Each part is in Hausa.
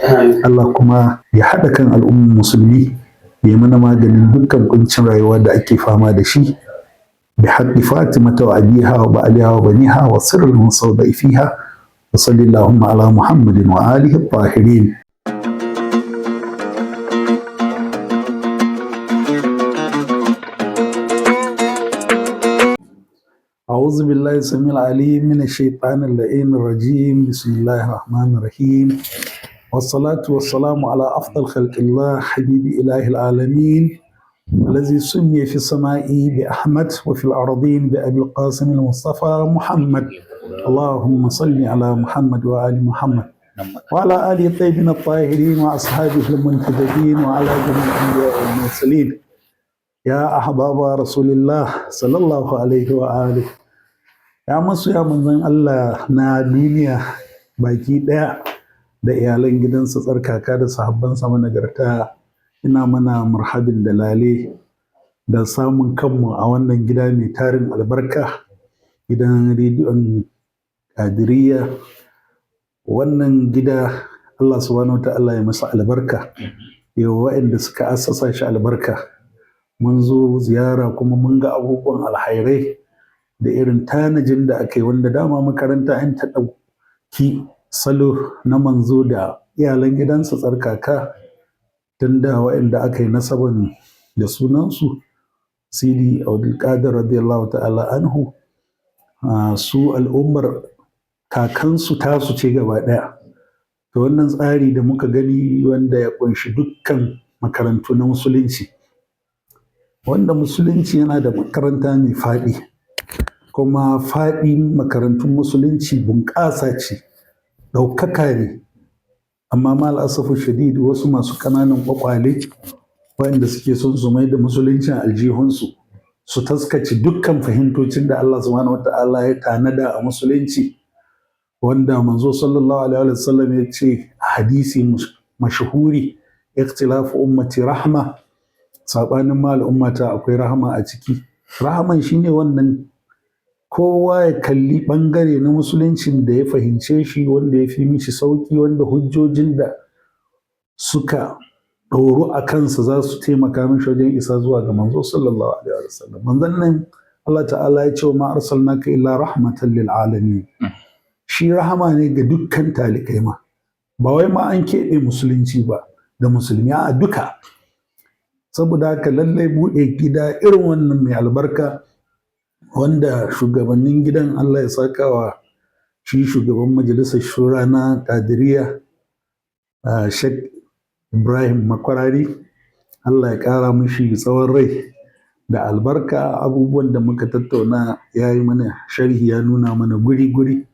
Allah kuma ya haɗa kan al'ummar musulmi ya mana maganin dukkan kuncin rayuwa da ake fama da shi bi haqqi Fatimata wa abiha wa ba'liha wa baniha wa sirril musawda'i fiha wa sallallahu ala Muhammadin wa alihi at-tahirin. أعوذ بالله السميع العليم من الشيطان اللعين الرجيم. بسم الله الرحمن الرحيم، والصلاة والسلام على أفضل خلق الله حبيب إله العالمين الذي سمي في السماء بأحمد وفي الأرضين بأبي القاسم المصطفى محمد. اللهم صل على محمد وآل محمد وعلى آله الطيبين الطاهرين وأصحابه المنتجبين وعلى جميع الأنبياء والمرسلين يا أحباب رسول الله صلى الله عليه وآله. Ya masu ya manzon Allah na duniya baki ɗaya da iyalan gidansa tsarkaka da sahabbansa managarta, ina mana marhabin da lale da samun kanmu a wannan gida mai tarin albarka, gidan rediyon Kadiriya. Wannan gida Allah subhanahu wa ta'ala ya masa albarka, yau waɗanda suka assasa shi albarka. Mun zo ziyara kuma mun ga abubuwan alhairai da irin tanajin da aka yi, wanda dama makaranta an ta ɗauki salo na manzo da iyalan gidansa tsarkaka tun da waɗanda aka yi nasaban da sunansu Sidi Abdulkadir radiyallahu ta'ala anhu, su al'ummar kakansu tasu ce gaba ɗaya. To wannan tsari da muka gani wanda ya ƙunshi dukkan makarantu na musulunci, wanda musulunci yana da makaranta mai faɗi, kuma faɗin makarantun musulunci bunƙasa ce, ɗaukaka ne, amma mal asafu shadid wasu masu ƙananan ƙwaƙwale waɗanda suke son su mai da musuluncin aljihunsu, su taskace dukkan fahimtocin da Allah subhanahu wata'ala ya tanada a musulunci, wanda manzo sallallahu alaihi wa sallam ya ce a hadisi mashhuri, ikhtilafu ummati rahma, saɓanin ma al'ummata akwai rahama a ciki. Rahaman shine wannan kowa ya kalli ɓangare na musuluncin da ya fahimce shi, wanda ya fi mishi sauƙi, wanda hujjojin da suka ɗoru a kansa za su taimaka mishi wajen isa zuwa ga manzo sallallahu alaihi wa sallam. Manzon nan Allah ta'ala ya ce wa ma arsalnaka illa rahmatan lil alamin. Shi rahama ne ga dukkan talikai ma, ba wai ma an keɓe musulunci ba da musulmi a duka. Saboda haka lallai buɗe gida irin wannan mai albarka, wanda shugabannin gidan Allah ya saka wa shi shugaban majalisar shura na Kadiriya Sheikh Ibrahim Makwarari, Allah ya ƙara mishi tsawon rai da albarka. Abubuwan da muka tattauna ya yi mana sharhi, ya nuna mana guri-guri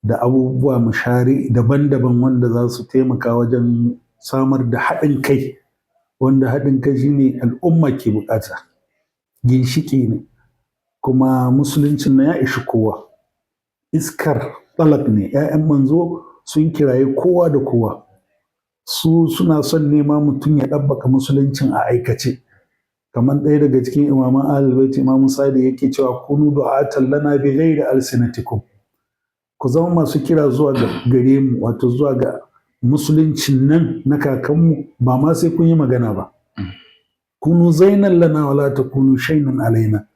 da abubuwa mashari daban-daban wanda za su taimaka wajen samar da haɗin kai, wanda haɗin kai shine al'umma ke bukata, ginshiki ne, kuma musuluncin na ya ishi kowa. Iskar talak ne, 'ya'yan manzo sun kiraye kowa da kowa, su suna son nema mutum ya ɗabbaka musuluncin a aikace, kamar ɗaya daga cikin imaman ahlul bait Imam Sadi yake cewa kunu du'atan lana bi ghairi alsinatikum, ku zama masu kira zuwa ga gare mu, wato zuwa ga musuluncin nan na kakanmu, ba ma sai kun yi magana ba. Kunu zainan lana wala takunu shaynan alaina,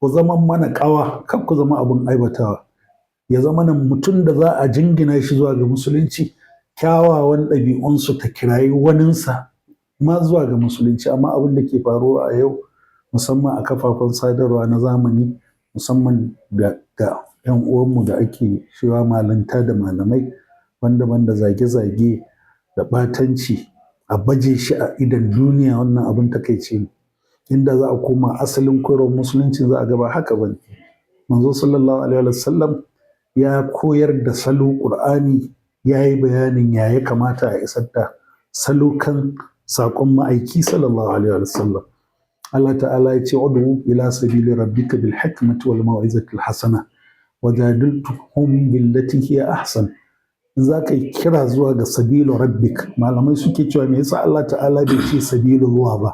ku zama mana ƙawa, kan ku zama abin aibatawa. Ya zama nan mutum da za a jingina shi zuwa ga musulunci, kyawawan ɗabi'unsu ta kirayi waninsa ma zuwa ga musulunci. Amma abin da ke faruwa a yau, musamman a kafafen sadarwa na zamani, musamman ga 'yan uwanmu da ake cewa malanta da malamai, banda zage-zage da ɓatanci a baje shi a idan duniya, wannan abin takaici ne. Inda za a koma asalin koyarwar musulunci za a ga ba haka bane. Manzo sallallahu alaihi wa sallam ya koyar da salo, Qur'ani ya yi bayanin ya kamata a isar da salo kan saƙon ma'aiki sallallahu alaihi wa sallam. Allah ta'ala ya ce ud'u ila sabili rabbika bil hikmati wal mau'izati al hasana wajadilhum billati hiya ahsan. In za ka yi kira zuwa ga sabilu rabbik, malamai suke cewa me yasa Allah ta'ala bai ce sabilullah ba,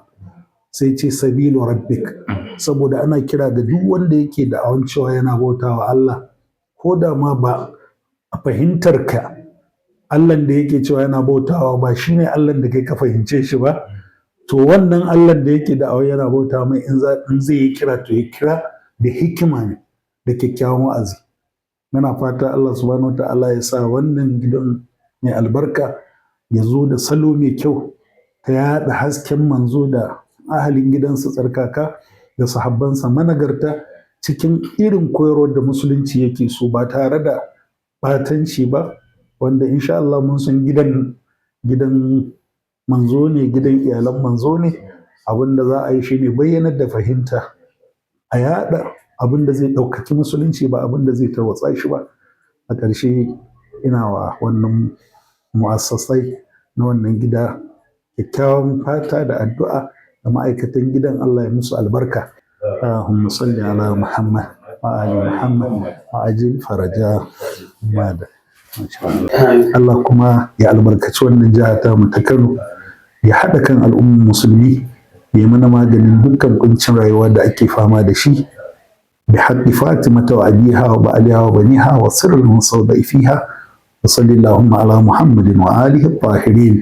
sai ce sabilu rabbik, saboda ana kira ga duk wanda yake da awan cewa yana bautawa Allah, ko da ma ba a fahimtar ka Allahn da yake cewa yana bautawa ba shine Allahn da kai ka fahimce shi ba, to wannan Allahn da yake da'awa yana bauta mai in zai yi kira to ya kira da hikima ne da kyakkyawan wa'azi. Muna fata Allah subhanahu wata'ala ya sa wannan gidan mai albarka ya zo da salo mai kyau ta yaɗa hasken manzo da ahalin gidansa tsarkaka da sahabbansa managarta cikin irin koyarwar da musulunci yake so ba tare da batanci ba, wanda insha Allah mun san gidan manzo ne, gidan iyalan manzo ne. Abin da za a yi shine bayyanar da fahimta, a yaɗa abin da zai ɗaukaki musulunci ba abin da zai tarwatsa shi ba. A ƙarshe ina wa wannan mu'assasai na wannan gida kyakkyawan fata da addu'a da ma'aikatan gidan, Allah ya musu albarka. Allahumma salli ala Muhammad wa ali Muhammad wa ajil faraja mada. Allah kuma ya albarkaci wannan jiha ta mu ta Kano, ya haɗa kan al'ummar musulmi, ya mana maganin dukkan kuncin rayuwa da ake fama da shi. بحق فاطمة وأبيها وبعلها وبنيها وسر المصوبة فيها وصلى اللهم على محمد وآله الطاهرين.